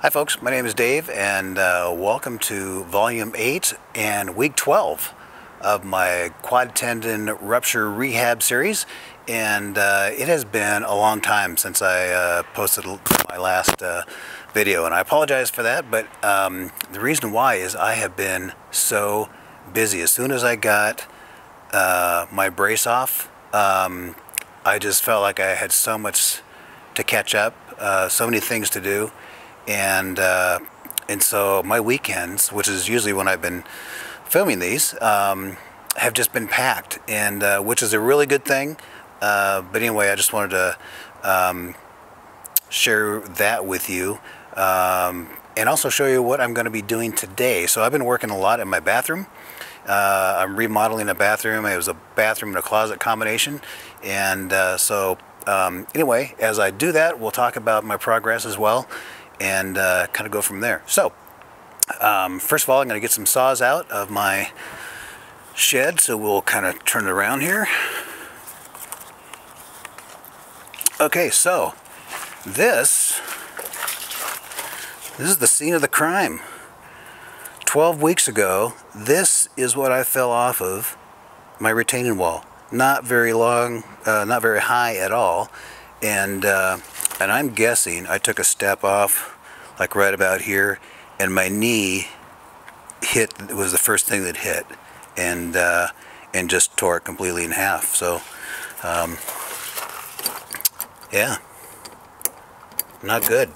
Hi folks, my name is Dave and welcome to Volume 8 and Week 12 of my quad tendon rupture rehab series. And it has been a long time since I posted my last video, and I apologize for that, but the reason why is I have been so busy. As soon as I got my brace off, I just felt like I had so much to catch up, so many things to do. And so my weekends, which is usually when I've been filming these, have just been packed, and which is a really good thing. But anyway, I just wanted to share that with you, and also show you what I'm going to be doing today. So I've been working a lot in my bathroom. I'm remodeling a bathroom. It was a bathroom and a closet combination, and anyway, as I do that, we'll talk about my progress as well, and kind of go from there. So first of all, I'm going to get some saws out of my shed, so we'll kind of turn it around here. Okay, so this is the scene of the crime. 12 weeks ago, this is what I fell off of my retaining wall. Not very long, not very high at all, and I'm guessing I took a step off like right about here, and my knee was the first thing that hit, and just tore it completely in half. So yeah, not good.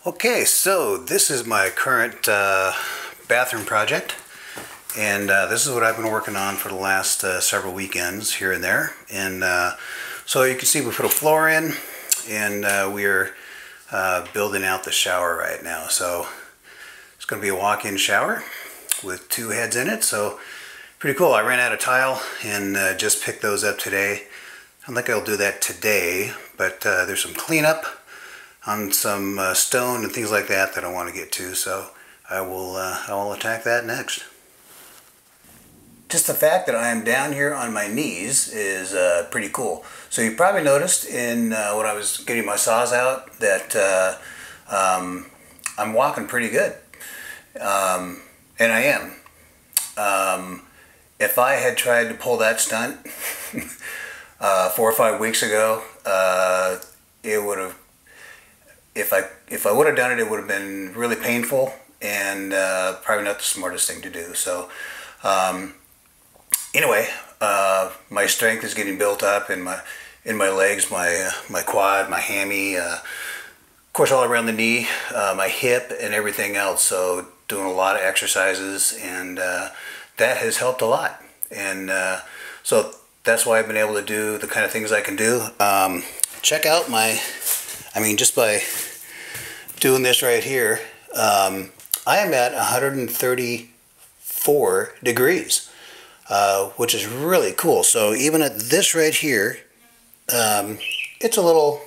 Okay, so this is my current bathroom project, and this is what I've been working on for the last several weekends here and there. And so you can see we put a floor in, and we are building out the shower right now. So it's going to be a walk-in shower with 2 heads in it, so pretty cool. I ran out of tile and just picked those up today. I don't think I'll do that today, but there's some cleanup on some stone and things like that I want to get to, so I will attack that next. Just the fact that I am down here on my knees is pretty cool. So you probably noticed in when I was getting my saws out that I'm walking pretty good, and I am. If I had tried to pull that stunt 4 or 5 weeks ago, it would have. If I would have done it, it would have been really painful, and probably not the smartest thing to do. So anyway, my strength is getting built up in my legs, my quad, my hammy, of course all around the knee, my hip, and everything else. So doing a lot of exercises, and that has helped a lot. And so that's why I've been able to do the kind of things I can do. Check out just by doing this right here, I am at 134 degrees, which is really cool. So even at this right here, it's a little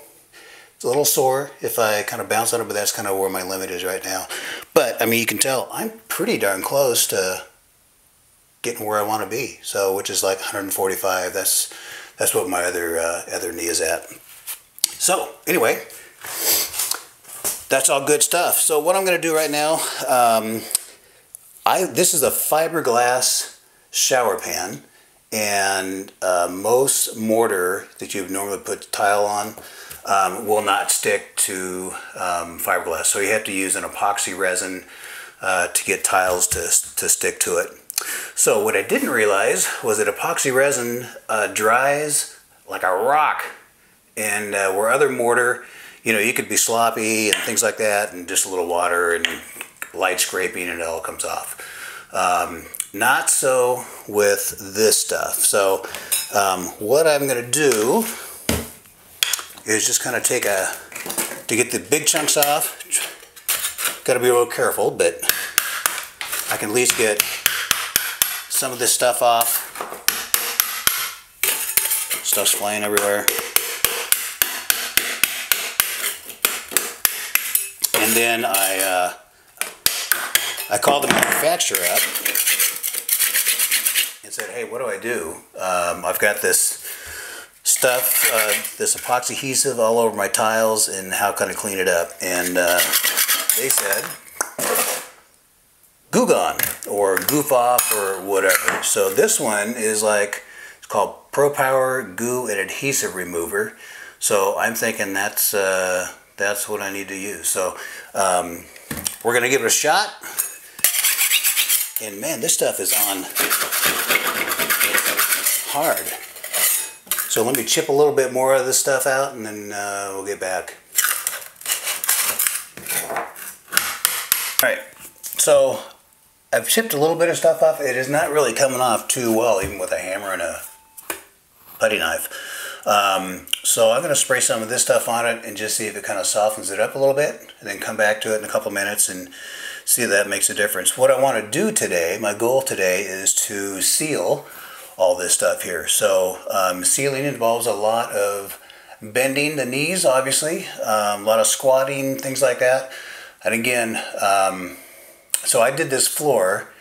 sore if I kind of bounce on it, but that's kind of where my limit is right now. But I mean, you can tell I'm pretty darn close to getting where I want to be. So, which is like 145. That's what my other knee is at. So anyway, that's all good stuff. So what I'm going to do right now, this is a fiberglass shower pan, and most mortar that you normally put tile on will not stick to fiberglass. So you have to use an epoxy resin to get tiles to stick to it. So what I didn't realize was that epoxy resin dries like a rock. And where other mortar, you know, you could be sloppy and things like that, and just a little water and light scraping and it all comes off. Not so with this stuff. So what I'm going to do is just kind of take to get the big chunks off, got to be real careful, but I can at least get some of this stuff off. Stuff's flying everywhere. And then I called the manufacturer up and said, hey, what do I do? I've got this stuff, this epoxy adhesive all over my tiles, and how can I clean it up? And they said, Goo Gone or Goof Off or whatever. So this one is like, it's called Pro Power Goo and Adhesive Remover. So I'm thinking that's what I need to use. So we're going to give it a shot. And man, this stuff is on hard. So let me chip a little bit more of this stuff out, and then we'll get back. Alright, so I've chipped a little bit of stuff off. It is not really coming off too well, even with a hammer and a putty knife. So I'm going to spray some of this stuff on it and just see if it kind of softens it up a little bit, and then come back to it in a couple minutes and see if that makes a difference. What I want to do today, my goal today, is to seal all this stuff here. So sealing involves a lot of bending the knees, obviously, a lot of squatting, things like that. And again, so I did this floor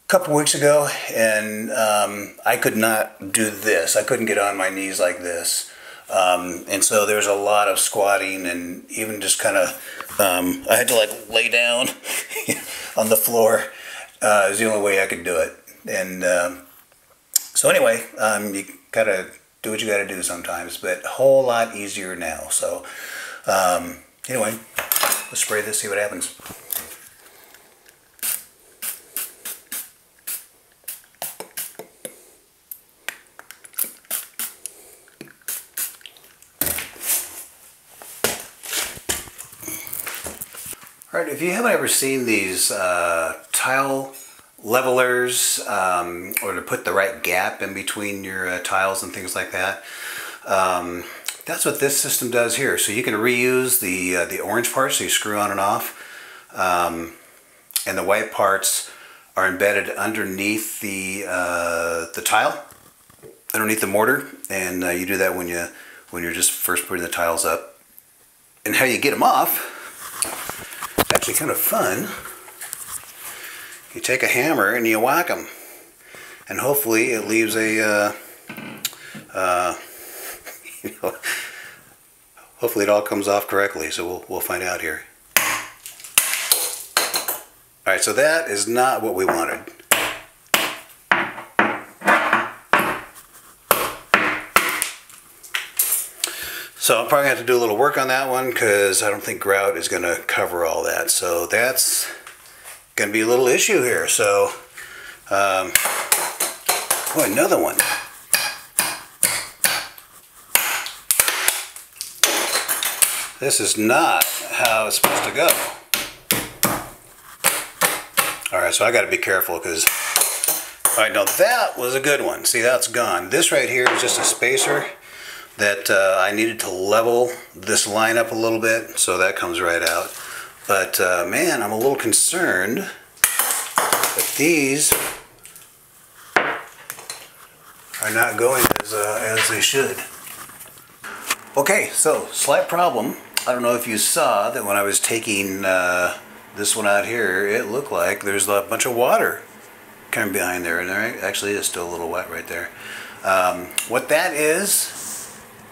a couple weeks ago, and I could not do this. I couldn't get on my knees like this. And so there's a lot of squatting, and even just kind of, I had to like lay down on the floor. It was the only way I could do it. And so anyway, you gotta do what you gotta do sometimes, but a whole lot easier now. So anyway, let's spray this, see what happens. Alright, if you haven't ever seen these tile levelers, or to put the right gap in between your tiles and things like that, that's what this system does here. So you can reuse the orange parts, so you screw on and off, and the white parts are embedded underneath the tile, underneath the mortar, and you do that when you're just first putting the tiles up. And how you get them off, it's actually kind of fun. You take a hammer and you whack them, and hopefully it leaves a, you know, hopefully it all comes off correctly. So we'll find out here. All right, so that is not what we wanted. So I'm probably going to have to do a little work on that one, because I don't think grout is going to cover all that. So that's going to be a little issue here. So, oh, another one. This is not how it's supposed to go. Alright, so I got to be careful, because, alright, now that was a good one. See, that's gone. This right here is just a spacer that I needed to level this line up a little bit, so that comes right out. But man, I'm a little concerned that these are not going as they should. Okay, so slight problem. I don't know if you saw that when I was taking this one out here, it looked like there's a bunch of water coming behind there, and there actually is still a little wet right there. What that is,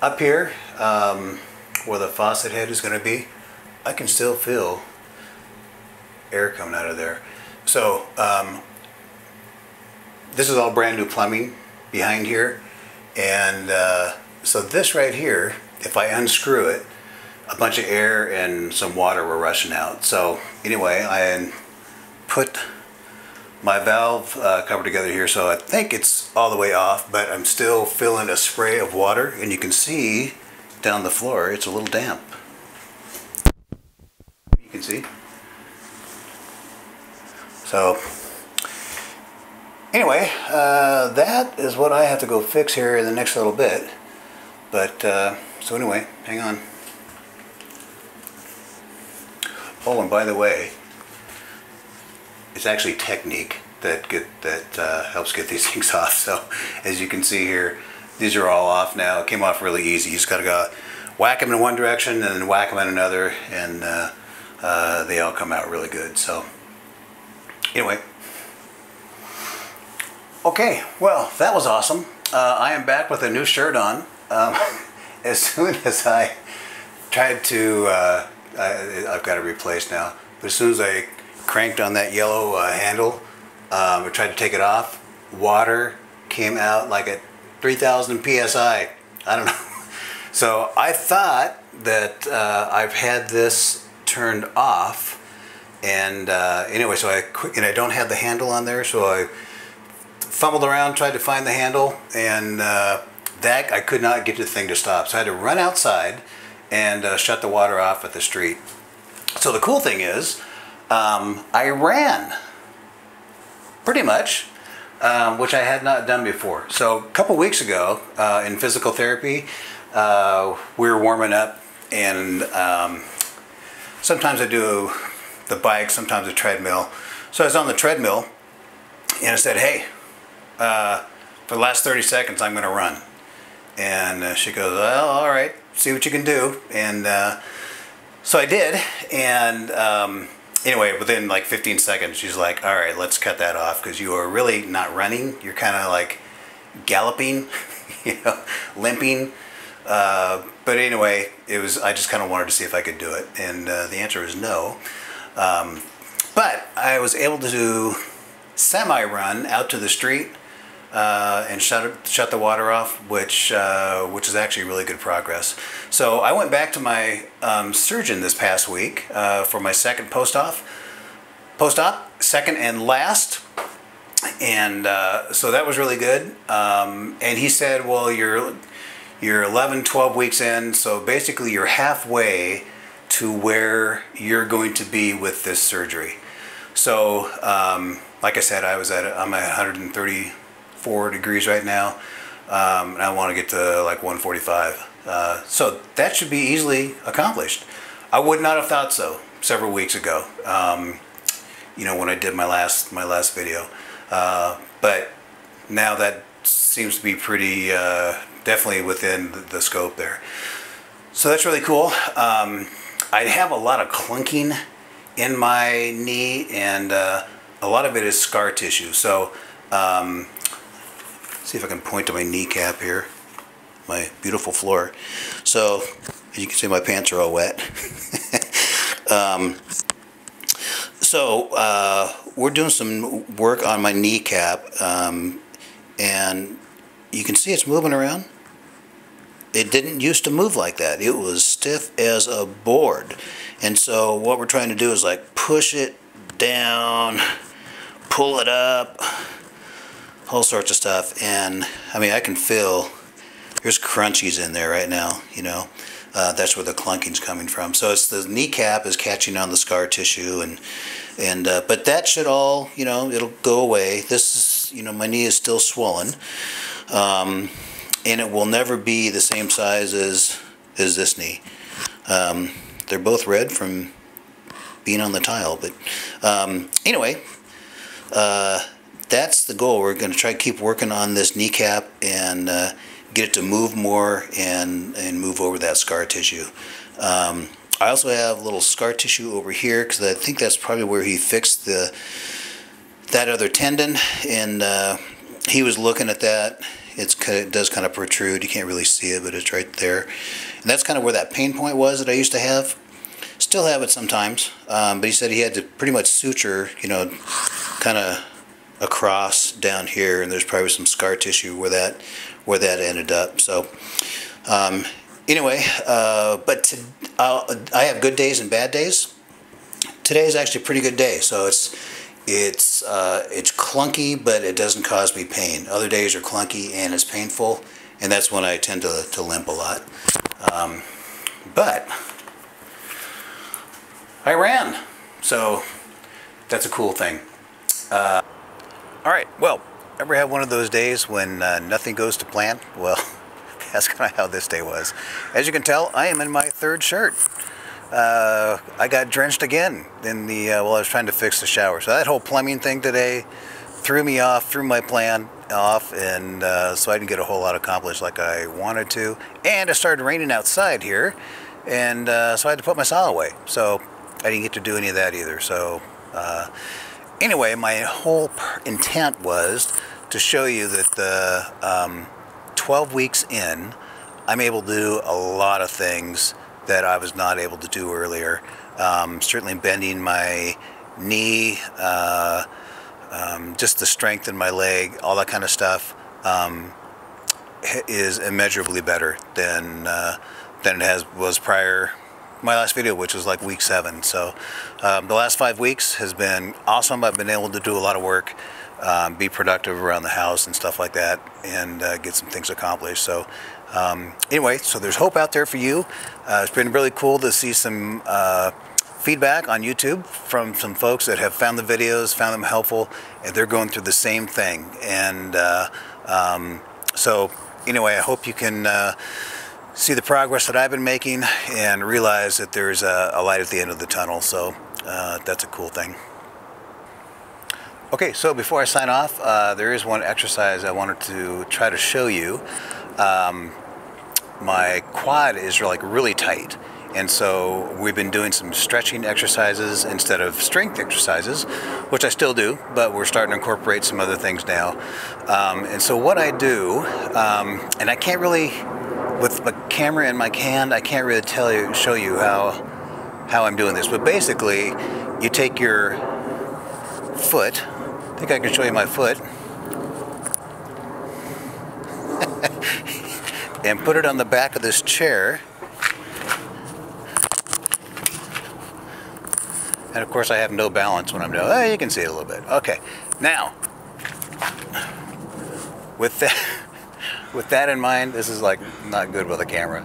up here, where the faucet head is going to be, I can still feel air coming out of there. So this is all brand new plumbing behind here, and so this right here, if I unscrew it, a bunch of air and some water were rushing out. So anyway, I put my valve cover together here, so I think it's all the way off, but I'm still feeling a spray of water, and you can see down the floor it's a little damp. You can see. So anyway, that is what I have to go fix here in the next little bit. But so anyway, hang on. Oh, and by the way, it's actually technique that helps get these things off. So as you can see here, these are all off now. It came off really easy. You just gotta go whack them in one direction and then whack them in another, and they all come out really good. So anyway, okay, well, that was awesome. I am back with a new shirt on. As soon as I tried to, I've got it replaced now, but as soon as I cranked on that yellow handle, I tried to take it off, water came out like at 3,000 psi. I don't know. So I thought that I've had this turned off, and anyway, so I don't have the handle on there, so I fumbled around, tried to find the handle, and that I could not get the thing to stop. So I had to run outside and shut the water off at the street. So the cool thing is, I ran, pretty much, which I had not done before. So a couple weeks ago in physical therapy, we were warming up, and sometimes I do the bike, sometimes a treadmill. So I was on the treadmill, and I said, hey, for the last 30 seconds I'm going to run. And she goes, well, all right, see what you can do. And so I did, and anyway, within like 15 seconds, she's like, all right, let's cut that off, because you are really not running. You're kind of like galloping, you know, limping. But anyway, I just kind of wanted to see if I could do it, and the answer is no. But I was able to do semi-run out to the street and shut the water off, which is actually really good progress. So I went back to my surgeon this past week for my second post-op, second and last, and so that was really good. And he said, well, you're 11, 12 weeks in, so basically you're halfway to where you're going to be with this surgery. So like I said, I'm at 134 degrees right now, and I want to get to like 145. So that should be easily accomplished. I would not have thought so several weeks ago, you know, when I did my last video. But now that seems to be pretty definitely within the scope there. So that's really cool. I have a lot of clunking in my knee, and a lot of it is scar tissue. So see if I can point to my kneecap here, my beautiful floor. So as you can see, my pants are all wet. So we're doing some work on my kneecap, and you can see it's moving around. It didn't used to move like that. It was stiff as a board. And so what we're trying to do is like push it down, pull it up, all sorts of stuff. And I mean, I can feel there's crunchies in there right now, you know. That's where the clunking's coming from. So it's the kneecap is catching on the scar tissue, and but that should all, you know, it'll go away. This is, you know, my knee is still swollen. And it will never be the same size as this knee. They're both red from being on the tile, but anyway, that's the goal. We're going to try to keep working on this kneecap and get it to move more and move over that scar tissue. I also have a little scar tissue over here, because I think that's probably where he fixed that other tendon, and he was looking at that. It does kind of protrude. You can't really see it, but it's right there. And that's kind of where that pain point was that I used to have. Still have it sometimes, but he said he had to pretty much suture, you know, kind of across down here, and there's probably some scar tissue where that ended up. So anyway, but I have good days and bad days. Today is actually a pretty good day, so It's clunky, but it doesn't cause me pain. Other days are clunky and it's painful, and that's when I tend to limp a lot. But I ran, so that's a cool thing. Alright, well, ever have one of those days when nothing goes to plan? Well, that's kind of how this day was. As you can tell, I am in my third shirt. I got drenched again in the while I was trying to fix the shower. So that whole plumbing thing today threw me off, threw my plan off, and so I didn't get a whole lot accomplished like I wanted to. And it started raining outside here, and so I had to put my saw away. So I didn't get to do any of that either. So anyway, my whole intent was to show you that the 12 weeks in, I'm able to do a lot of things that I was not able to do earlier. Certainly bending my knee, just the strength in my leg, all that kind of stuff is immeasurably better than it was prior. My last video, which was like week 7. So the last 5 weeks has been awesome. I've been able to do a lot of work, be productive around the house and stuff like that, and get some things accomplished. So anyway, so there's hope out there for you. It's been really cool to see some feedback on YouTube from some folks that have found the videos, found them helpful, and they're going through the same thing. And so anyway, I hope you can see the progress that I've been making and realize that there's a light at the end of the tunnel. So that's a cool thing. Okay, so before I sign off, there is one exercise I wanted to try to show you. My quad is like really tight, and so we've been doing some stretching exercises instead of strength exercises, which I still do, but we're starting to incorporate some other things now. And so what I do, and I can't really, with the camera in my hand, I can't really show you how I'm doing this, but basically you take your foot, I think I can show you my foot, and put it on the back of this chair. And of course I have no balance when I'm doing it. Oh, you can see it a little bit. Okay, now with that in mind, this is like not good with a camera.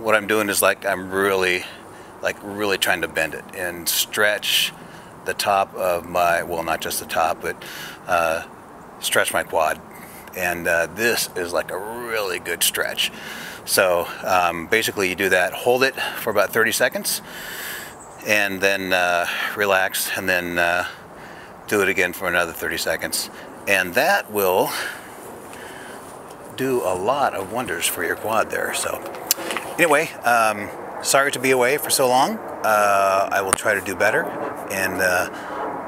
What I'm doing is like I'm really trying to bend it and stretch the top of my, well, not just the top, but stretch my quad. And this is like a really good stretch. So basically you do that, hold it for about 30 seconds, and then relax, and then do it again for another 30 seconds. And that will do a lot of wonders for your quad there. So anyway, sorry to be away for so long. I will try to do better, and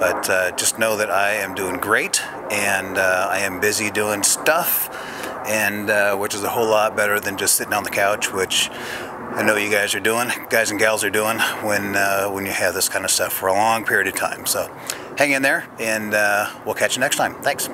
but just know that I am doing great, and I am busy doing stuff, and which is a whole lot better than just sitting on the couch, which I know you guys are doing, guys and gals are doing, when you have this kind of stuff for a long period of time. So hang in there, and we'll catch you next time. Thanks.